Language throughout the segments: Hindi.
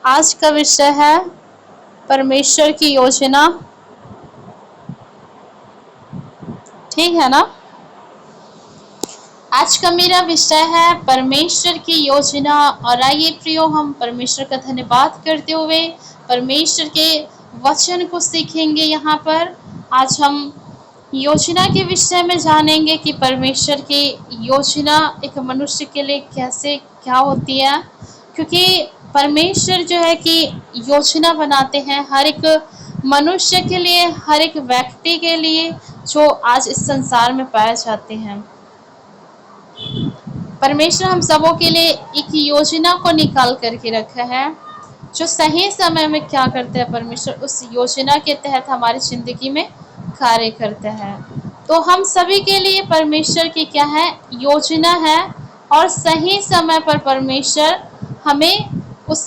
आज का विषय है परमेश्वर की योजना। ठीक है ना। आज का मेरा विषय है परमेश्वर की योजना। और आइए प्रियो, हम परमेश्वर का धन्यवाद करते हुए परमेश्वर के वचन को सीखेंगे। यहाँ पर आज हम योजना के विषय में जानेंगे कि परमेश्वर की योजना एक मनुष्य के लिए कैसे क्या होती है। क्योंकि परमेश्वर जो है कि योजना बनाते हैं हर एक मनुष्य के लिए, हर एक व्यक्ति के लिए जो आज इस संसार में पाए जाते हैं। परमेश्वर हम सबों के लिए एक योजना को निकाल करके रखा है, जो सही समय में क्या करते हैं परमेश्वर उस योजना के तहत हमारी जिंदगी में कार्य करते हैं। तो हम सभी के लिए परमेश्वर की क्या है, योजना है। और सही समय पर परमेश्वर हमें उस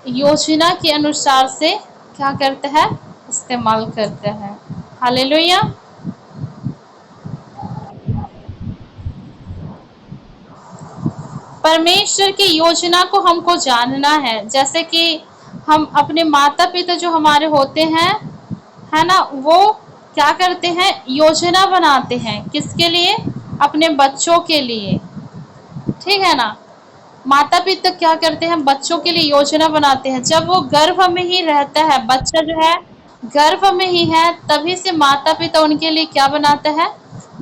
योजना के अनुसार से क्या करता है, इस्तेमाल करता है। हालेलुया। परमेश्वर की योजना को हमको जानना है। जैसे कि हम अपने माता पिता जो हमारे होते हैं, है ना, वो क्या करते हैं, योजना बनाते हैं। किसके लिए? अपने बच्चों के लिए। ठीक है ना। माता पिता क्या करते हैं, बच्चों के लिए योजना बनाते हैं। जब वो गर्भ में ही रहता है, बच्चा जो है गर्भ में ही है, तभी से माता पिता उनके लिए क्या बनाता है,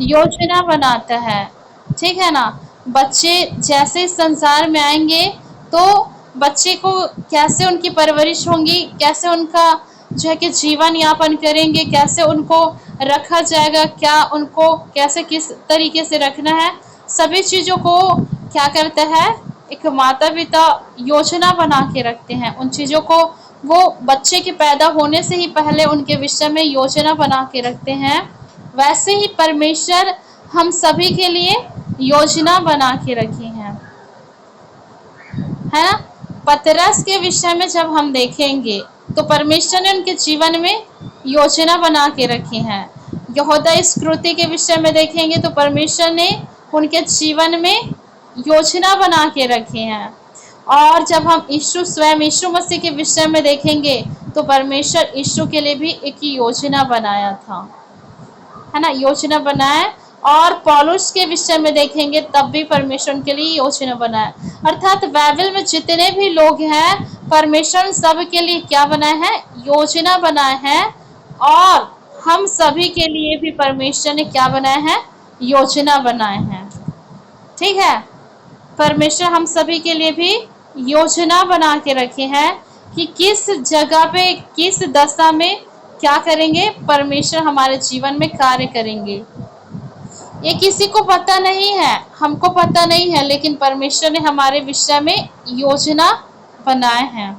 योजना बनाता है। ठीक है ना। बच्चे जैसे इस संसार में आएंगे तो बच्चे को कैसे उनकी परवरिश होंगी, कैसे उनका जो है कि जीवन यापन करेंगे, कैसे उनको रखा जाएगा, क्या उनको कैसे किस तरीके से रखना है, सभी चीज़ों को क्या करता है, एक माता पिता योजना बना के रखते हैं। उन चीज़ों को वो बच्चे के पैदा होने से ही पहले उनके विषय में योजना बना के रखते हैं। वैसे ही परमेश्वर हम सभी के लिए योजना बना के रखी है ना। पतरस के विषय में जब हम देखेंगे तो परमेश्वर ने उनके जीवन में योजना बना के रखी है। यहूदा इस्करियोती के विषय में देखेंगे तो परमेश्वर ने उनके जीवन में योजना बना के रखी है। और जब हम स्वयं यीशु मसीह के विषय में देखेंगे तो परमेश्वर यीशु के लिए भी एक योजना बनाया था, है ना, योजना बनाया। और पौलुस के विषय में देखेंगे तब भी परमेश्वर के लिए योजना बनाया। अर्थात बाइबल में जितने भी लोग हैं, परमेश्वर सब के लिए क्या बनाए हैं, योजना बनाए हैं। और हम सभी के लिए भी परमेश्वर ने क्या बनाए हैं, योजना बनाए हैं। ठीक है। परमेश्वर हम सभी के लिए भी योजना बना के रखे हैं कि किस जगह पे, किस दशा में क्या करेंगे, परमेश्वर हमारे जीवन में कार्य करेंगे। ये किसी को पता नहीं है, हमको पता नहीं है, लेकिन परमेश्वर ने हमारे विषय में योजना बनाए हैं।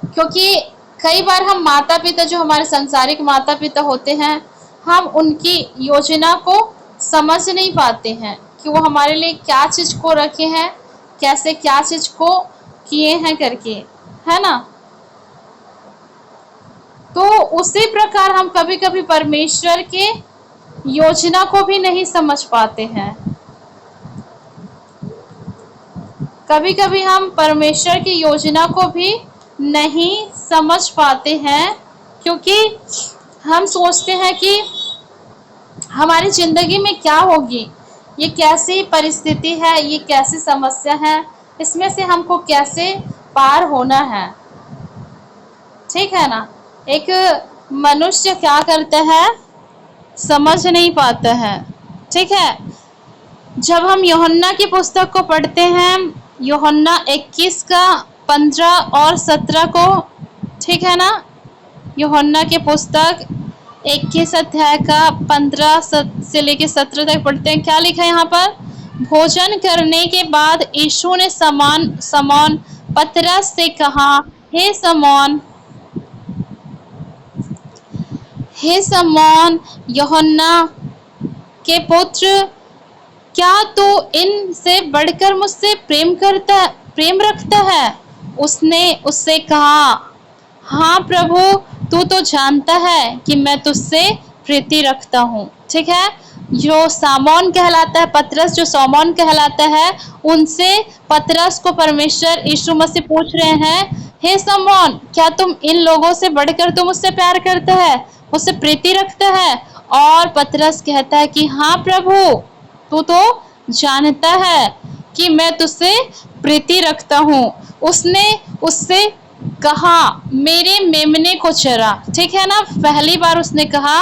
क्योंकि कई बार हम माता पिता, जो हमारे सांसारिक माता पिता होते हैं, हम उनकी योजना को समझ नहीं पाते हैं कि वो हमारे लिए क्या चीज़ को रखे हैं, कैसे क्या चीज़ को किए हैं करके, है ना। तो उसी प्रकार हम कभी कभी परमेश्वर के योजना को भी नहीं समझ पाते हैं। कभी कभी हम परमेश्वर की योजना को भी नहीं समझ पाते हैं, क्योंकि हम सोचते हैं कि हमारी जिंदगी में क्या होगी, ये कैसी परिस्थिति है, ये कैसी समस्या है, इसमें से हमको कैसे पार होना है। ठीक है ना। एक मनुष्य क्या करता है, समझ नहीं पाता है। ठीक है। जब हम यूहन्ना की पुस्तक को पढ़ते हैं, यूहन्ना 21 का 15 और 17 को, ठीक है ना, यूहन्ना की पुस्तक 21 अध्याय का 15 से लेकर 17 तक पढ़ते हैं। क्या लिखा है यहाँ पर? भोजन करने के बाद यीशु ने समौन पतरस से कहा, हे समौन यूहन्ना के पुत्र, क्या तू इनसे बढ़कर मुझसे प्रेम रखता है? उसने उससे कहा, हाँ प्रभु, तू तो जानता है कि मैं तुझसे प्रीति रखता हूँ। ठीक है। जो सामौन कहलाता है, पतरस जो सामौन कहलाता है, उनसे पतरस को परमेश्वर यीशु मसीह पूछ रहे हैं, हे सामौन, क्या तुम इन लोगों से बढ़कर तुम मुझसे प्यार करता है, मुझसे प्रीति रखता है? और पतरस कहता है कि हाँ प्रभु, तू तो जानता है कि मैं तुझसे प्रीति रखता हूँ। उसने उससे कहा, मेरे मेमने को चरा। ठीक है ना, पहली बार उसने कहा,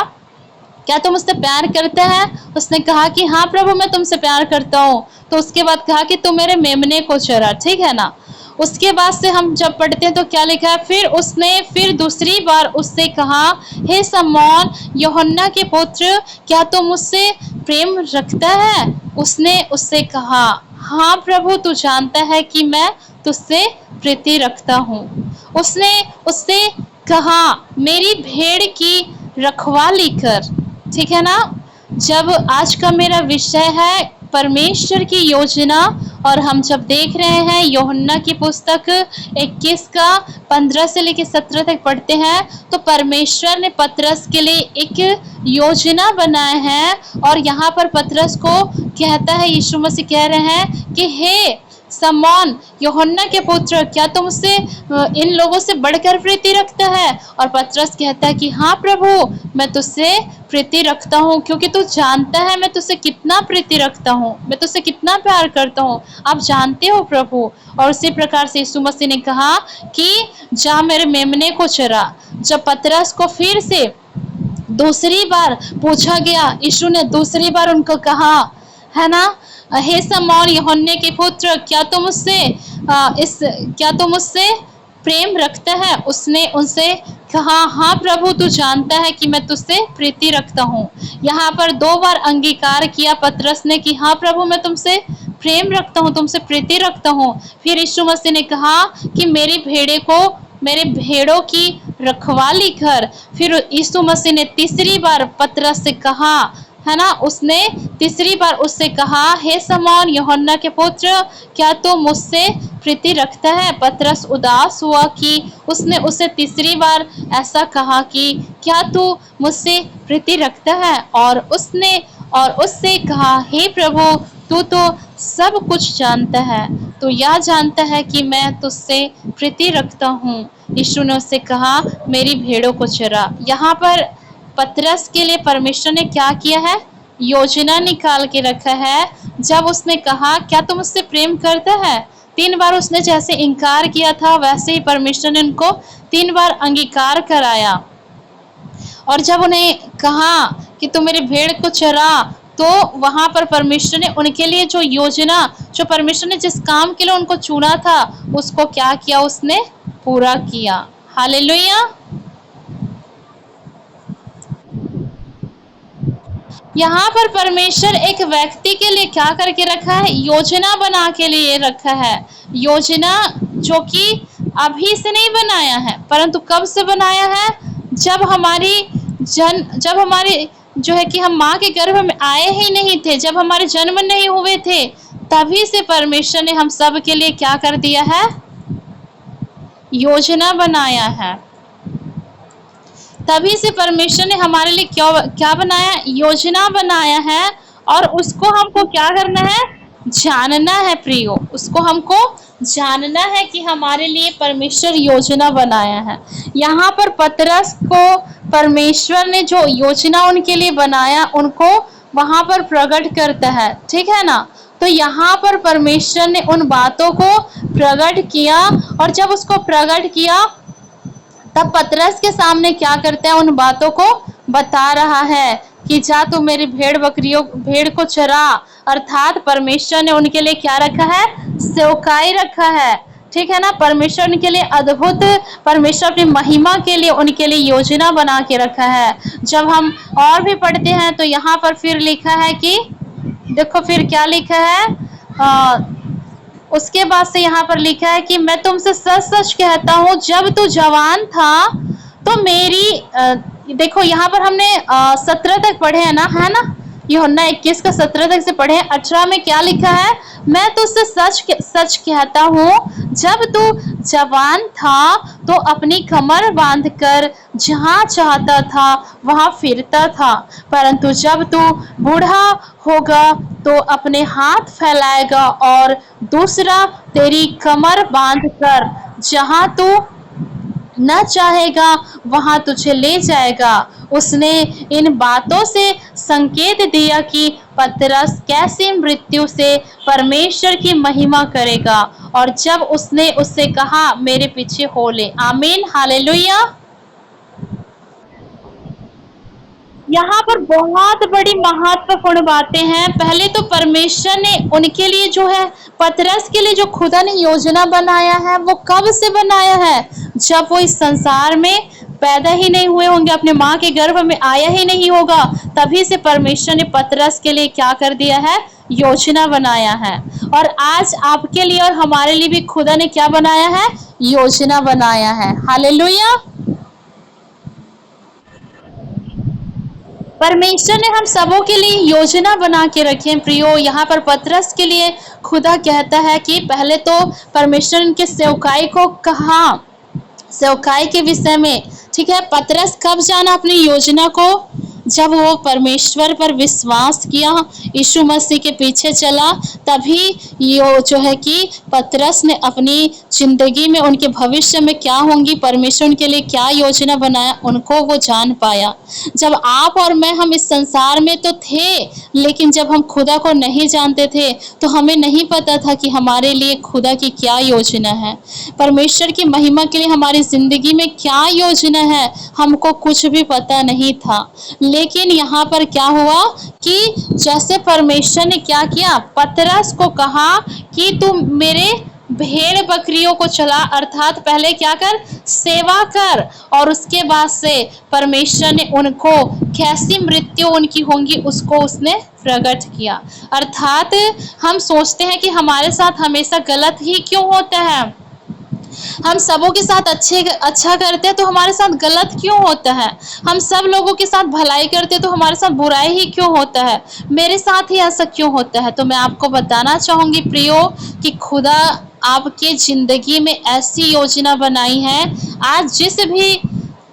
क्या तुम मुझसे प्यार करते हैं? उसने कहा कि हाँ प्रभु, मैं तुमसे प्यार करता हूँ। तो उसके बाद कहा कि तुम मेरे मेमने को चरा। ठीक है ना। उसके बाद से हम जब पढ़ते हैं तो क्या लिखा है, फिर उसने फिर दूसरी बार उससे कहा, हे शमौन यूहन्ना के पुत्र, क्या तुम मुझसे प्रेम रखता है? उसने उससे कहा, हाँ प्रभु, तू जानता है कि मैं तुझसे प्रीति रखता हूँ। उसने उससे कहा, मेरी भेड़ की रखवाली कर। ठीक है ना। जब आज का मेरा विषय है परमेश्वर की योजना, और हम जब देख रहे हैं यूहन्ना की पुस्तक 21 का 15 से लेकर 17 तक पढ़ते हैं, तो परमेश्वर ने पतरस के लिए एक योजना बनाया है। और यहाँ पर पतरस को कहता है, यीशु मसीह कह रहे हैं कि हे शमौन यूहन्ना के पुत्र, क्या तुम उससे इन लोगों से बढ़कर प्रीति रखता है? और पतरस कहता है कि हाँ प्रभु, मैं तुझसे प्रीति रखता हूँ, क्योंकि तू जानता है मैं तुझसे कितना प्रीति रखता हूँ, मैं तुझसे कितना प्यार करता हूँ, आप जानते हो प्रभु। और उसी प्रकार से यीशु मसीह ने कहा कि जा मेरे मेमने को चरा। जब पतरस को फिर से दूसरी बार पूछा गया, यीशु ने दूसरी बार उनको कहा, है ना, हे शमौन यूहन्ने के पुत्र, क्या तुम उससे प्रेम रखता है? उसने उनसे कहा, हाँ प्रभु, तू जानता है कि मैं तुझसे प्रीति रखता हूँ। यहाँ पर 2 बार अंगीकार किया पतरस ने कि हाँ प्रभु, मैं तुमसे प्रेम रखता हूँ, तुमसे प्रीति रखता हूँ। फिर यीशु मसीह ने कहा कि मेरे भेड़ों की रखवाली कर। फिर यीशु मसीह ने तीसरी बार पतरस से कहा, है ना, उसने तीसरी बार उससे कहा, हे शमौन यूहन्ना के पुत्र, क्या तू मुझसे प्रीति रखता है? पतरस उदास हुआ कि उसने उसे तीसरी बार ऐसा कहा कि क्या तू मुझसे प्रीति रखता है? और उससे कहा, हे प्रभु, तू तो सब कुछ जानता है, तू यह जानता है कि मैं तुझसे प्रीति रखता हूँ। यीशु ने उससे कहा, मेरी भेड़ों को चरा। यहाँ पर पतरस के लिए परमेश्वर ने क्या किया है? योजना निकाल के रखा है। जब उसने कहा, क्या तुम उससे प्रेम करता है? 3 बार उसने जैसे इनकार किया था, वैसे ही परमेश्वर ने उनको 3 बार अंगीकार कराया। और जब उन्हें कहा कि तुम मेरे भेड़ को चरा, तो वहां पर परमेश्वर ने उनके लिए जो योजना, जो परमेश्वर ने जिस काम के लिए उनको चुना था, उसको क्या किया? उसने पूरा किया। हालेलुया। यहाँ पर परमेश्वर एक व्यक्ति के लिए क्या करके रखा है? योजना बना के लिए रखा है। योजना जो कि अभी से नहीं बनाया है, परंतु कब से बनाया है? जब हमारी जो है कि हम माँ के गर्भ में आए ही नहीं थे, जब हमारे जन्म नहीं हुए थे, तभी से परमेश्वर ने हम सब के लिए क्या कर दिया है? योजना बनाया है। तभी से परमेश्वर ने हमारे लिए क्या बनाया? योजना बनाया है। और उसको हमको क्या करना है? जानना है प्रियो, उसको हमको जानना है कि हमारे लिए परमेश्वर योजना बनाया है। यहाँ पर पतरस को परमेश्वर ने जो योजना उनके लिए बनाया, उनको वहां पर प्रकट करता है। ठीक है ना। तो यहाँ पर परमेश्वर ने उन बातों को प्रकट किया, और जब उसको प्रकट किया, तब पतरस के सामने क्या करता है? उन बातों को बता रहा है कि जा तू मेरी भेड़ को चरा। अर्थात परमेश्वर ने उनके लिए क्या रखा है? सेवकाई रखा है। ठीक है ना। परमेश्वर उनके लिए अद्भुत, परमेश्वर अपनी महिमा के लिए उनके लिए योजना बना के रखा है। जब हम और भी पढ़ते हैं तो यहाँ पर फिर लिखा है कि देखो फिर क्या लिखा है, उसके बाद से यहाँ पर लिखा है कि मैं तुमसे सच सच कहता हूँ, जब तू जवान था तो देखो यहाँ पर हमने 17 तक पढ़े हैं ना, है ना। यूहन्ना 21 का 17 तक से पढ़े। 18 में क्या लिखा है? मैं तुझसे सच सच कहता हूँ, जब तू जवान था तो अपनी कमर बांधकर जहाँ चाहता था वहाँ फिरता था, परंतु जब तू बूढ़ा होगा तो अपने हाथ फैलाएगा और दूसरा तेरी कमर बांधकर जहाँ तू न चाहेगा वहां तुझे ले जाएगा। उसने इन बातों से संकेत दिया कि पतरस कैसी मृत्यु से परमेश्वर की महिमा करेगा, और जब उसने उससे कहा मेरे पीछे हो ले। आमीन, हालेलुया। यहाँ पर बहुत बड़ी महत्वपूर्ण बातें हैं। पहले तो परमेश्वर ने उनके लिए जो है, पतरस के लिए जो खुदा ने योजना बनाया है वो कब से बनाया है? जब वो इस संसार में पैदा ही नहीं हुए होंगे, अपने माँ के गर्भ में आया ही नहीं होगा, तभी से परमेश्वर ने पतरस के लिए क्या कर दिया है? योजना बनाया है। और आज आपके लिए और हमारे लिए भी खुदा ने क्या बनाया है? योजना बनाया है। हालेलुया। परमेश्वर ने हम सबों के लिए योजना बना के रखी है प्रियो। यहाँ पर पतरस के लिए खुदा कहता है कि पहले तो परमेश्वर उनके सेवकाई को कहा, सेवकाई के विषय में, ठीक है। पतरस कब जाना अपनी योजना को? जब वो परमेश्वर पर विश्वास किया, यीशु मसीह के पीछे चला, तभी यो जो है कि पतरस ने अपनी जिंदगी में उनके भविष्य में क्या होंगी, परमेश्वर उनके लिए क्या योजना बनाया, उनको वो जान पाया। जब आप और मैं हम इस संसार में तो थे, लेकिन जब हम खुदा को नहीं जानते थे तो हमें नहीं पता था कि हमारे लिए खुदा की क्या योजना है, परमेश्वर की महिमा के लिए हमारी जिंदगी में क्या योजना है, हमको कुछ भी पता नहीं था। लेकिन यहाँ पर क्या हुआ कि जैसे परमेश्वर ने क्या किया, पतरस को कहा कि तुम मेरे भेड़ बकरियों को चला, अर्थात पहले क्या कर, सेवा कर, और उसके बाद से परमेश्वर ने उनको कैसी मृत्यु उनकी होंगी उसको उसने प्रकट किया। अर्थात हम सोचते हैं कि हमारे साथ हमेशा गलत ही क्यों होता है, हम सबों के साथ अच्छा करते हैं तो हमारे साथ गलत क्यों होता है, हम सब लोगों के साथ भलाई करते हैं तो हमारे साथ बुराई ही क्यों होता है, मेरे साथ ही ऐसा क्यों होता है? तो मैं आपको बताना चाहूंगी प्रियो कि खुदा आपके जिंदगी में ऐसी योजना बनाई है। आज जिस भी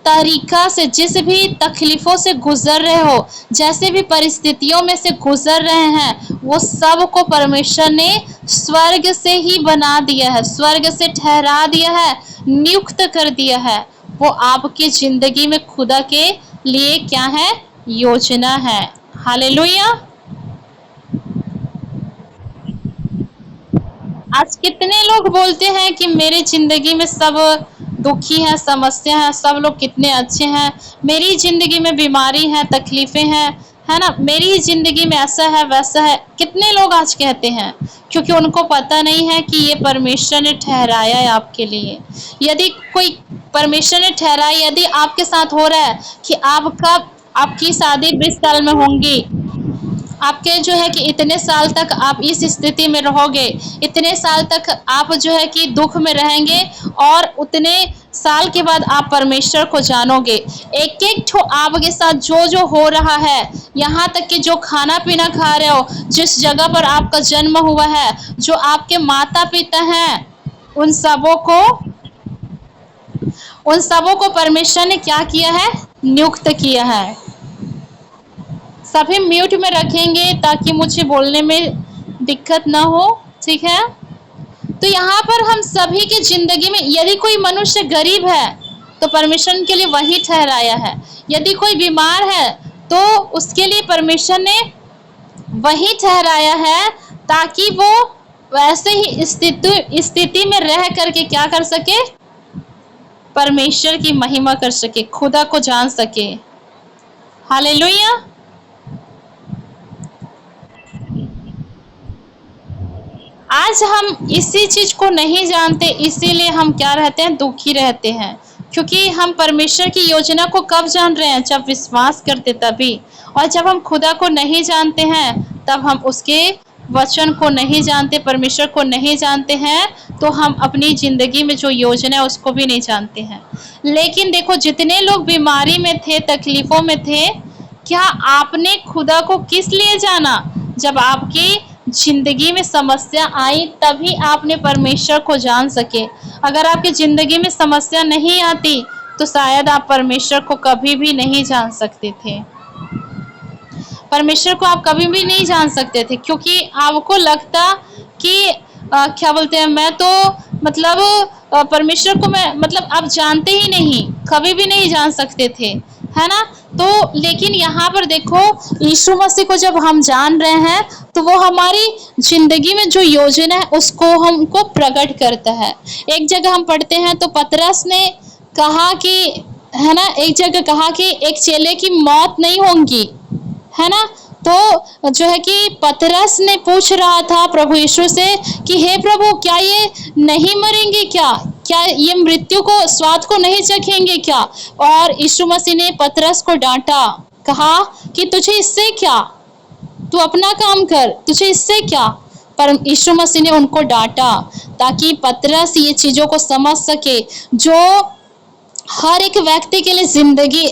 तरीका से, जिस भी तकलीफों से गुजर रहे हो, जैसे भी परिस्थितियों में से गुजर रहे हैं, वो सब को परमेश्वर ने स्वर्ग से ही बना दिया है, स्वर्ग से ठहरा दिया है, नियुक्त कर दिया है। वो आपकी जिंदगी में खुदा के लिए क्या है? योजना है। हालेलुया। आज कितने लोग बोलते हैं कि मेरी जिंदगी में सब दुखी है, समस्या है, सब लोग कितने अच्छे हैं, मेरी जिंदगी में बीमारी है, तकलीफें हैं, है ना, मेरी जिंदगी में ऐसा है वैसा है। कितने लोग आज कहते हैं, क्योंकि उनको पता नहीं है कि ये परमेश्वर ने ठहराया है आपके लिए। यदि कोई परमेश्वर ने ठहराया, यदि आपके साथ हो रहा है कि आपकी शादी 20 साल में होंगी, आपके जो है कि इतने साल तक आप इस स्थिति में रहोगे, इतने साल तक आप जो है कि दुख में रहेंगे, और उतने साल के बाद आप परमेश्वर को जानोगे। एक एक ठो आपके साथ जो जो हो रहा है, यहाँ तक कि जो खाना पीना खा रहे हो, जिस जगह पर आपका जन्म हुआ है, जो आपके माता पिता हैं, उन सबों को परमेश्वर ने क्या किया है? नियुक्त किया है। सभी म्यूट में रखेंगे ताकि मुझे बोलने में दिक्कत ना हो, ठीक है। तो यहाँ पर हम सभी की जिंदगी में, यदि कोई मनुष्य गरीब है तो परमेश्वर के लिए वही ठहराया है, यदि कोई बीमार है तो उसके लिए परमेश्वर ने वही ठहराया है, ताकि वो वैसे ही स्थिति में रह करके क्या कर सके? परमेश्वर की महिमा कर सके, खुदा को जान सके। हालेलुया। आज हम इसी चीज को नहीं जानते, इसीलिए हम क्या रहते हैं? दुखी रहते हैं, क्योंकि हम परमेश्वर की योजना को कब जान रहे हैं? जब विश्वास करते तभी। और जब हम खुदा को नहीं जानते हैं, तब हम उसके वचन को नहीं जानते, परमेश्वर को नहीं जानते हैं, तो हम अपनी जिंदगी में जो योजना है उसको भी नहीं जानते हैं। लेकिन देखो, जितने लोग बीमारी में थे, तकलीफों में थे, क्या आपने खुदा को किस लिए जाना? जब आपकी जिंदगी में समस्या आई तभी आपने परमेश्वर को जान सके। अगर आपकी जिंदगी में समस्या नहीं आती तो शायद आप परमेश्वर को कभी भी नहीं जान सकते थे। परमेश्वर को आप कभी भी नहीं जान सकते थे, क्योंकि आपको लगता कि क्या बोलते हैं, मैं तो मतलब परमेश्वर को मैं मतलब आप जानते ही नहीं, कभी भी नहीं जान सकते थे, है ना। तो लेकिन यहाँ पर देखो, यीशु मसीह को जब हम जान रहे हैं तो वो हमारी जिंदगी में जो योजना है उसको हमको प्रकट करता है। एक जगह हम पढ़ते हैं तो पतरस ने कहा कि, है ना, एक जगह कहा कि एक चेले की मौत नहीं होगी, है ना। तो जो है कि पतरस ने पूछ रहा था प्रभु यीशु से कि हे प्रभु, क्या ये नहीं मरेंगे, क्या क्या ये मृत्यु को स्वाद को नहीं चखेंगे क्या। और यीशु मसीह ने पतरस को डांटा, कहा कि तुझे इससे क्या, तू अपना काम कर, तुझे इससे क्या। पर यीशु मसीह ने उनको डांटा ताकि पतरस ये चीजों को समझ सके जो हर एक व्यक्ति के लिए जिंदगी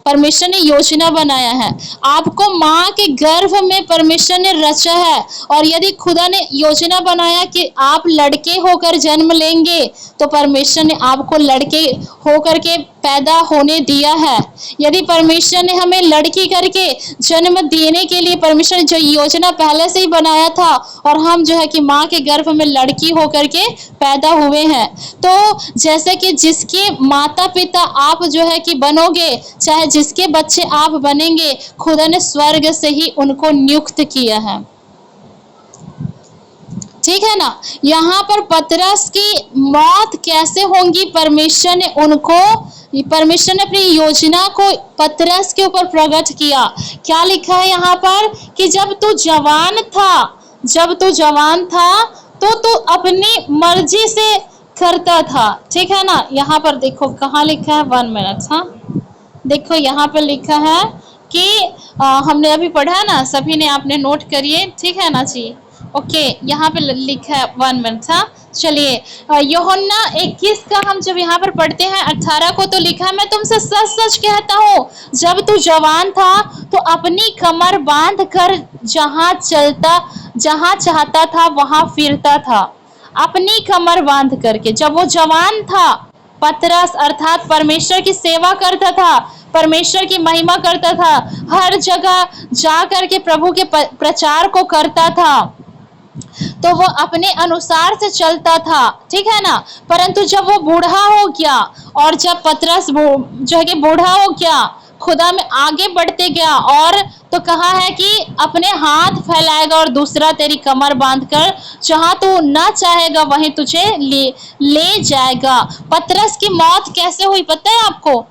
परमेश्वर ने योजना बनाया है। आपको माँ के गर्भ में परमेश्वर ने रचा है, और यदि खुदा ने योजना बनाया कि आप लड़के होकर जन्म लेंगे तो परमेश्वर ने आपको लड़के होकर के पैदा होने दिया है। यदि परमेश्वर ने हमें लड़की करके जन्म देने के लिए परमेश्वर ने जो योजना पहले से ही बनाया था, और हम जो है कि माँ के गर्भ में लड़की होकर के पैदा हुए हैं। तो जैसे कि जिसके माता पिता आप जो है कि बनोगे, चाहे जिसके बच्चे आप बनेंगे, खुदा ने स्वर्ग से ही उनको नियुक्त किया है, ठीक है ना। यहाँ पर पतरस की मौत कैसे होंगी, परमेश्वर ने अपनी योजना को पतरस के ऊपर प्रकट किया। क्या लिखा है यहाँ पर कि जब तू जवान था तो तू अपनी मर्जी से करता था, ठीक है ना। यहाँ पर देखो कहाँ लिखा है, 1 मिनट, हाँ देखो यहाँ पर लिखा है कि हमने अभी पढ़ा ना, सभी ने आपने नोट करिए, ठीक है ना जी। ओके, यहाँ पे लिखा है 1 मिनट, हाँ चलिए। यूहन्ना 21 का हम जब यहाँ पर पढ़ते हैं 18 को, तो लिखा है, मैं तुमसे सच सच कहता हूँ, जब तू जवान था तो अपनी कमर बांध कर जहाँ चाहता था वहां फिरता था। अपनी कमर बांध करके, जब वो जवान था, पतरस अर्थात परमेश्वर की सेवा करता था, परमेश्वर की महिमा करता था, हर जगह जा करके प्रभु के प्रचार को करता था, तो वो अपने अनुसार से चलता था, ठीक है ना। परंतु जब वो बूढ़ा हो गया, और जब पतरस जो है कि बूढ़ा हो गया, खुदा में आगे बढ़ते गया, और तो कहा है कि अपने हाथ फैलाएगा और दूसरा तेरी कमर बांधकर जहां तू ना चाहेगा वहीं तुझे ले जाएगा। पतरस की मौत कैसे हुई पता है आपको?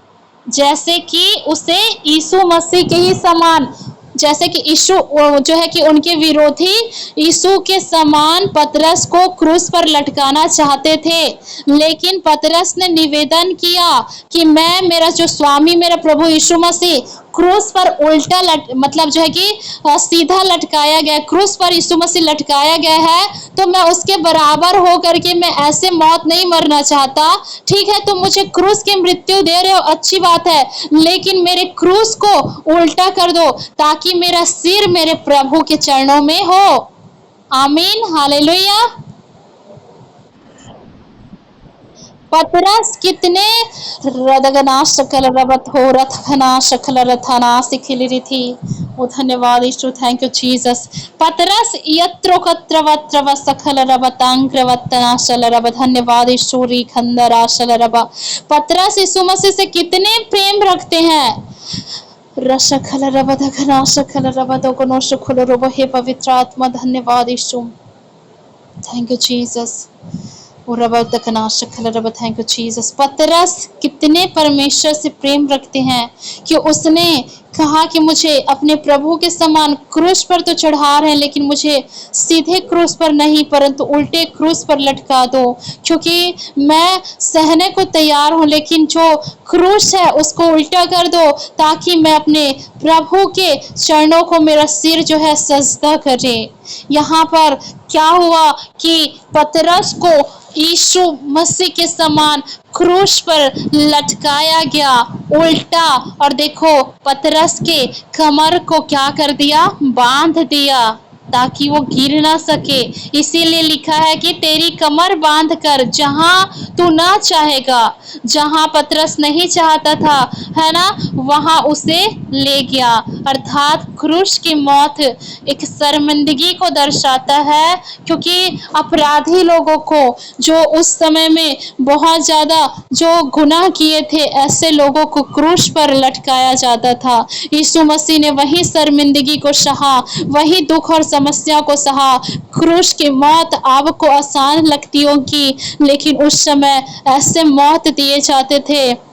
जैसे कि उसे यीशु मसीह के ही समान, जैसे कि यीशु जो है कि उनके विरोधी यीशु के समान पतरस को क्रूस पर लटकाना चाहते थे, लेकिन पतरस ने निवेदन किया कि मेरा जो स्वामी, मेरा प्रभु यीशु मसीह क्रूस पर उल्टा मतलब जो है कि सीधा लटकाया गया, क्रूस पर यीशु मसीह लटकाया गया है, तो मैं उसके बराबर हो करके मैं ऐसे मौत नहीं मरना चाहता। ठीक है, तुम मुझे क्रूस की मृत्यु दे रहे हो, अच्छी बात है, लेकिन मेरे क्रूस को उल्टा कर दो ताकि मेरा सिर मेरे प्रभु के चरणों में हो। आमीन, हालेलुया। पतरस कितने रदगना शकल रबत हो रथना शकल रथना सिखिली थी। ओ धन्यवाद यीशु, थैंक यू जीसस। पतरस यत्रो कत्रवत्रव सकल रबतांक्रवतना शल रब, धन्यवाद यीशु री खंदरा शल रब। पतरस यीशु मसीह से कितने प्रेम रखते हैं। रशखल रब धगना शकल रब दोगनो शुखल रब, हे पवित्र आत्मा धन्यवाद Yeshu, thank you Jesus. Thank you Jesus. Patras कितने परमेश्वर से प्रेम रखते हैं कि उसने कहा कि मुझे अपने प्रभु के समान क्रूस पर तो चढ़ा रहे हैं, लेकिन मुझे सीधे क्रूस पर नहीं परंतु उल्टे क्रूस पर लटका दो, क्योंकि मैं सहने को तैयार हूं, लेकिन जो क्रूस है उसको उल्टा कर दो ताकि मैं अपने प्रभु के चरणों को, मेरा सिर जो है सजदा करे। यहाँ पर क्या हुआ कि पतरस को यीशु मसीह के समान क्रूस पर लटकाया गया उल्टा, और देखो पतरस के कमर को क्या कर दिया, बांध दिया। ताकि वो गिर ना सके। इसीलिए लिखा है कि तेरी कमर बांध कर जहां तू ना चाहेगा, जहां पतरस नहीं चाहता था, है ना, वहां उसे ले गया। अर्थात क्रूस की मौत एक शर्मिंदगी को दर्शाता है, क्योंकि अपराधी लोगों को, जो उस समय में बहुत ज्यादा जो गुनाह किए थे, ऐसे लोगों को क्रूस पर लटकाया जाता था। यीशु मसीह ने वही शर्मिंदगी को सहा, वही दुख और समस्या को सहा। क्रूस की मौत आपको आसान लगती होगी, लेकिन उस समय ऐसे मौत दिए जाते थे।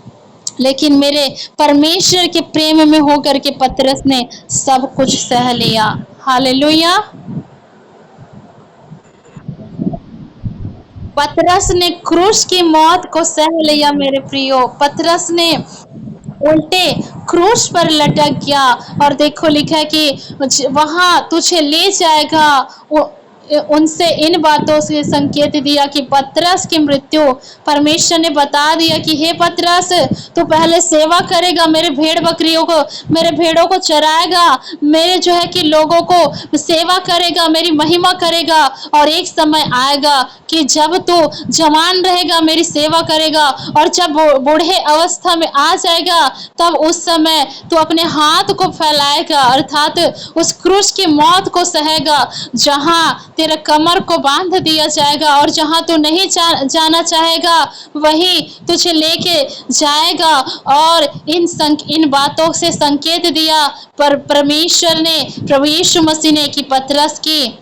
लेकिन मेरे परमेश्वर के प्रेम में होकर के पतरस ने सब कुछ सह लिया। हालेलुया। पतरस ने क्रूस की मौत को सह लिया मेरे प्रियो। पतरस ने उल्टे क्रूस पर लटक गया, और देखो लिखा है कि वहां तुझे ले जाएगा। उनसे इन बातों से संकेत दिया कि पतरस की मृत्यु, परमेश्वर ने बता दिया कि हे पतरस, तू पहले सेवा करेगा, मेरे भेड़ बकरियों को, मेरे भेड़ों को चराएगा, मेरे जो है कि लोगों को सेवा करेगा, मेरी महिमा करेगा। और एक समय आएगा कि जब तू जवान रहेगा, मेरी सेवा करेगा, और जब बूढ़े अवस्था में आ जाएगा, तब उस समय तू अपने हाथ को फैलाएगा, अर्थात उस क्रूस की मौत को सहेगा, जहां तेरे कमर को बांध दिया जाएगा, और जहां तू नहीं जाना चाहेगा वही तुझे लेके जाएगा। और इन बातों से संकेत दिया पर परमेश्वर ने, प्रभु यीशु मसीह ने, कि पतरस की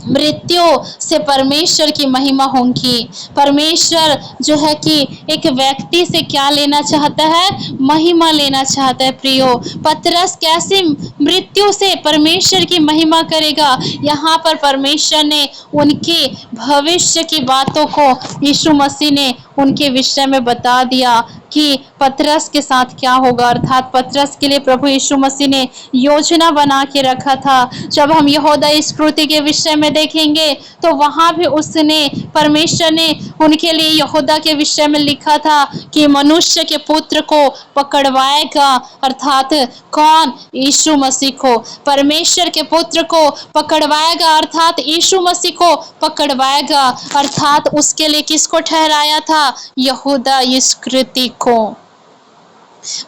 मृत्यु से परमेश्वर की महिमा होगी। परमेश्वर जो है कि एक व्यक्ति से क्या लेना चाहता है? महिमा लेना चाहता है प्रियो। पतरस कैसे मृत्यु से परमेश्वर की महिमा करेगा? यहाँ पर परमेश्वर ने उनके भविष्य की बातों को यीशु मसीह ने उनके विषय में बता दिया कि पतरस के साथ क्या होगा। अर्थात पतरस के लिए प्रभु यीशु मसीह ने योजना बना के रखा था। जब हम यहूदा इस्करियोती के विषय में देखेंगे तो वहां भी उसने, परमेश्वर ने उनके लिए यहूदा के विषय में लिखा था कि मनुष्य के पुत्र को पकड़वाएगा। अर्थात कौन? यीशु मसीह को, परमेश्वर के पुत्र को पकड़वाएगा, अर्थात यीशु मसीह को पकड़वाएगा। अर्थात उसके लिए किसको ठहराया था? यहूदा इस्करियोती को।